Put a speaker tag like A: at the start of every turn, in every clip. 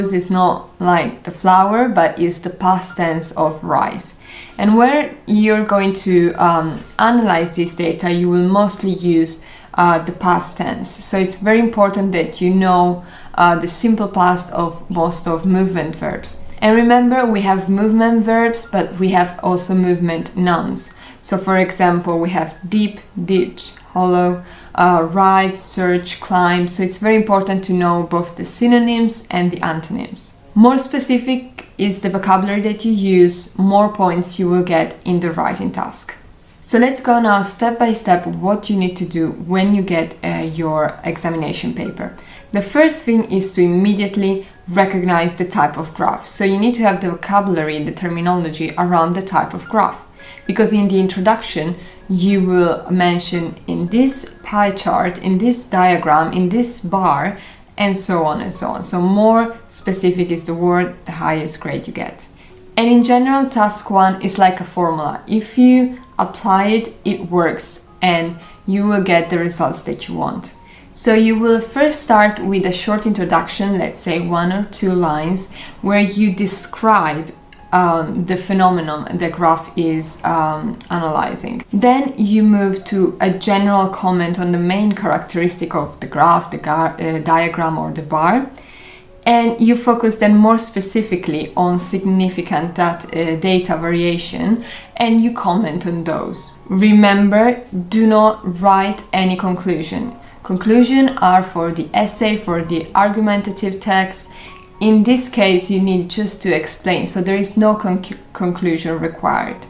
A: Is not like the flower, but is the past tense of rice. And where you're going to analyze this data, you will mostly use the past tense. So it's very important that you know the simple past of most of movement verbs. And remember, we have movement verbs, but we have also movement nouns. So for example, we have deep, ditch, hollow, rise, search, climb. So it's very important to know both the synonyms and the antonyms. More specific is the vocabulary that you use, more points you will get in the writing task. So let's go now step by step what you need to do when you get your examination paper. The first thing is to immediately recognize the type of graph. So you need to have the vocabulary, the terminology around the type of graph. Because in the introduction, you will mention in this pie chart, in this diagram, in this bar, and so on and so on. So more specific is the word, the highest grade you get. And in general, task 1 is like a formula. If you apply it, it works and you will get the results that you want. So you will first start with a short introduction, let's say 1 or 2 lines, where you describe the phenomenon the graph is analyzing. Then you move to a general comment on the main characteristic of the graph, the diagram or the bar, and you focus then more specifically on significant data variation and you comment on those. Remember, do not write any conclusion. Conclusions are for the essay, for the argumentative text. In this case, you need just to explain, so there is no conclusion required.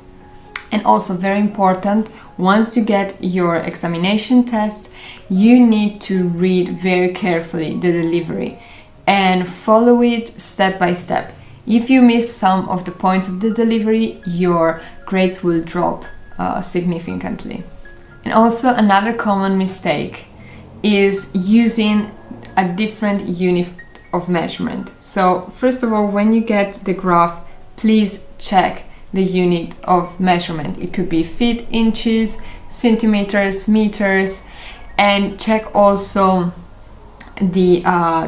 A: And also very important, once you get your examination test, you need to read very carefully the delivery and follow it step by step. If you miss some of the points of the delivery, your grades will drop significantly. And also another common mistake is using a different unit of measurement. So first of all, when you get the graph, please check the unit of measurement. It could be feet, inches, centimeters, meters, and check also the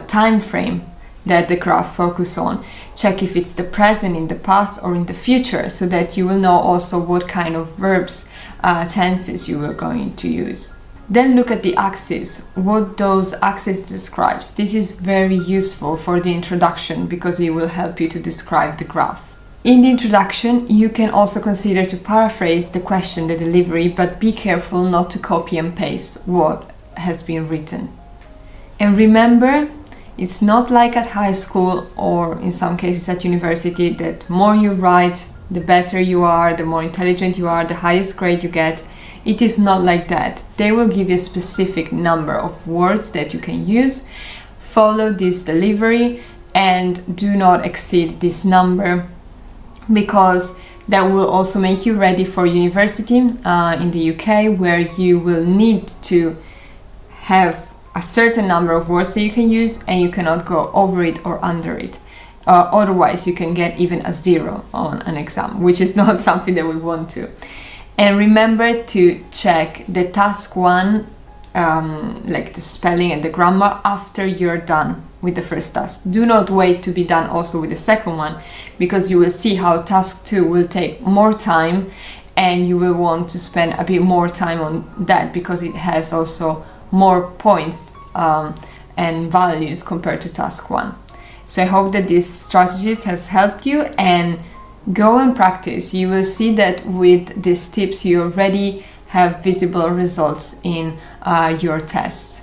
A: time frame that the graph focus on. Check if it's the present, in the past, or in the future, so that you will know also what kind of verbs, tenses you are going to use. Then look at the axis, what those axes describes. This is very useful for the introduction because it will help you to describe the graph. In the introduction, you can also consider to paraphrase the question, the delivery, but be careful not to copy and paste what has been written. And remember, it's not like at high school or in some cases at university that more you write, the better you are, the more intelligent you are, the highest grade you get. It is not like that. They will give you a specific number of words that you can use. Follow this delivery and do not exceed this number, because that will also make you ready for university in the UK, where you will need to have a certain number of words that you can use and you cannot go over it or under it. Otherwise, you can get even a 0 on an exam, which is not something that we want to. And remember to check the task 1, like the spelling and the grammar, after you're done with the first task. Do not wait to be done also with the second one, because you will see how task 2 will take more time and you will want to spend a bit more time on that because it has also more points and values compared to task 1. So I hope that these strategies has helped you, and go and practice. You will see that with these tips you already have visible results in your tests.